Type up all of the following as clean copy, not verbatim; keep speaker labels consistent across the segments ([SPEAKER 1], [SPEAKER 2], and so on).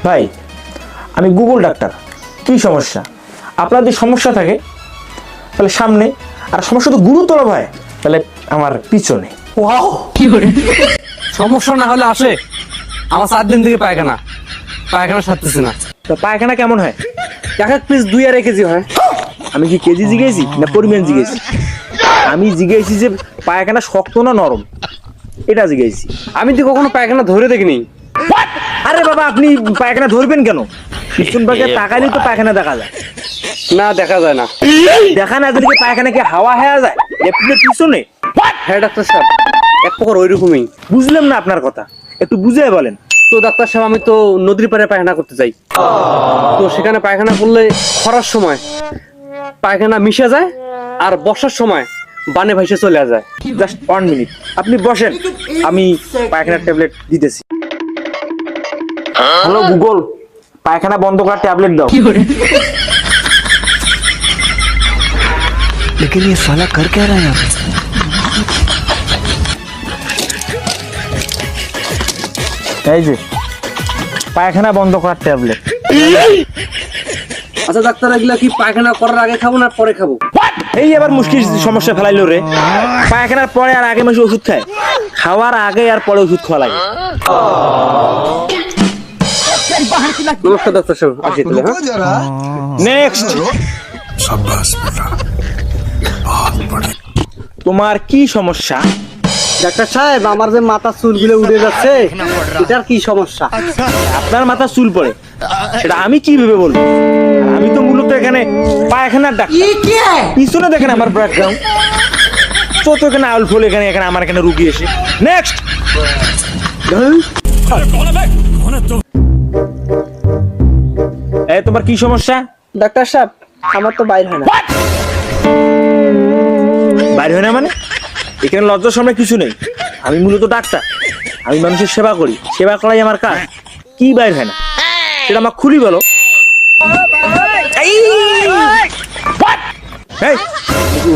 [SPEAKER 1] ভাই আমি Google doctor, কি সমস্যা? আপনার যদি সমস্যা থাকে তাহলে সামনে, আর সমস্যা তো গুরুতর হয় তাহলে আমার পিছনে।
[SPEAKER 2] ওয়াও, কি করে সমস্যা না হলে আসে? আমার 7 দিন থেকে পায়খানা সারতেছে না।
[SPEAKER 1] তো পায়খানা কেমন হয়?
[SPEAKER 2] এক এক পিস 2-2.5 কেজি হয়।
[SPEAKER 1] আমি কি কেজি জিগেছি না পরিমাণ জিগেছি? আমি জিগেছি যে পায়খানা শক্ত না নরম, এটা জিগেছি।
[SPEAKER 2] আমি তো কখনো পায়খানা ধরে দেখিনি।
[SPEAKER 1] আরে বাবা, আপনি পায়খানা ধরবেন কেন? পিছন পাকে তাকালেই তো পায়খানা দেখা যায়।
[SPEAKER 2] না, দেখা যায় না।
[SPEAKER 1] দেখা না দিলে পায়খানা কি হাওয়া হয়ে যায় লেফটের পিছনে?
[SPEAKER 2] হ্যাঁ ডাক্তার সাহেব, এক প্রকার ওইরকমই।
[SPEAKER 1] বুঝলাম না আপনার কথা, একটু বুঝিয়ে বলেন।
[SPEAKER 2] তো ডাক্তার সাহেব, আমি তো নদীর পাড়ে পায়খানা করতে যাই। তো সেখানে পায়খানা করলে খরার সময় পায়খানা মিশে যায়, আর বর্ষার সময় বানে ভাইসে চলে যায়।
[SPEAKER 1] জাস্ট 1 মিনিট, আপনি বসেন, আমি পায়খানার ট্যাবলেট দিতেছি। হ্যালো গুগল, পায়খানা বন্ধ করার ট্যাবলেট দাও।
[SPEAKER 3] लेकिन ये साला कर क्या रहा है यहाँ पे?
[SPEAKER 1] এই যে পায়খানা বন্ধ করার ট্যাবলেট।
[SPEAKER 2] আচ্ছা ডাক্তার, এগুলা কি পায়খানা করার আগে খাবো না পরে খাবো?
[SPEAKER 1] এই আবার মুশকিল সমস্যা ফেলাইলো রে। পায়খানার পরে আর আগে মাসে ওষুধ খায়, খাওয়ার আগে আর পরে ওষুধ খাওয়া লাগে।
[SPEAKER 2] নমস্কার ডাক্তার সাহেব, আসি তাহলে। হ্যাঁ,
[SPEAKER 1] নেক্সট। তোমার কি সমস্যা?
[SPEAKER 2] ডাক্তার সাহেব, আমার যে মাথার চুলগুলো উড়ে যাচ্ছে, এটার কি সমস্যা?
[SPEAKER 1] আপনার মাথা চুল পড়ে, সেটা আমি কি ভেবে বলবো? আমি তো মূলত এখানে পায়খানার ডাক্তার। পিছনে দেখেন আমার ব্যাকগ্রাউন্ড, তো এখানে আউল ফল, এখানে আমার এখানে রুগী এসে। নেক্সট। এই তোমার কি সমস্যা?
[SPEAKER 4] ডাক্তার সাহেব, আমার তো বাইর হয় না।
[SPEAKER 1] বাইরে হয় না মানে? এখানে লজ্জার সামনে কিছু নেই। আমি মূলত ডাক্তার, আমি মানুষের সেবা করি, সেবা করাই আমার কাজ। কি বাইরে হয় না সেটা আমার খুলি বলো। এই,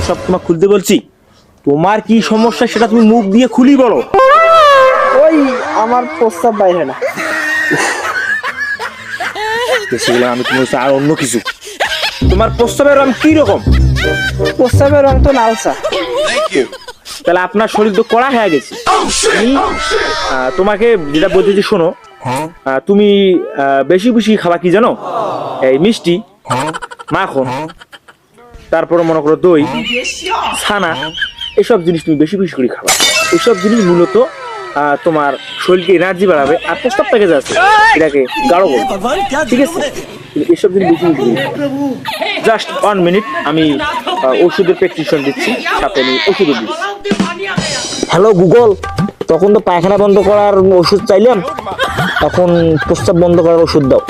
[SPEAKER 1] ওসব তোমার খুলতে বলছি। তোমার কি সমস্যা সেটা তুমি মুখ দিয়ে খুলি বলো।
[SPEAKER 4] ওই আমার প্রস্তাব বাইর হয় না।
[SPEAKER 1] সেগুলো আমি তোমার আর অন্য কিছু। তোমার প্রস্তাবের রং কি রকম?
[SPEAKER 4] প্রস্তাবের রং তো লালচা।
[SPEAKER 1] তাহলে আপনার শরীর তো কড়া হয়ে গেছে। আমি তোমাকে যেটা বলতেছি শোনো, তুমি বেশি বেশি খাবা কি জানো? এই মিষ্টি, মাখন, তারপরে মনে করো দই, ছানা, এসব জিনিস তুমি বেশি বেশি করে খাবা। এসব জিনিস মূলত তোমার শরীরকে এনার্জি বাড়াবে, আর প্রস্তাব প্যাকেজ আছে এটাকে গাঢ় করবে, ঠিক আছে? এসব জিনিস বেশি বেশি জাস্ট 1 মিনিট, আমি ওষুধের প্রেসক্রিপশন দিচ্ছি, সাথে আমি ওষুধও দিচ্ছি। হ্যালো গুগল, তখন তো পায়খানা বন্ধ করার ওষুধ চাইলাম, তখন প্রস্তাব বন্ধ করার ওষুধ দাও।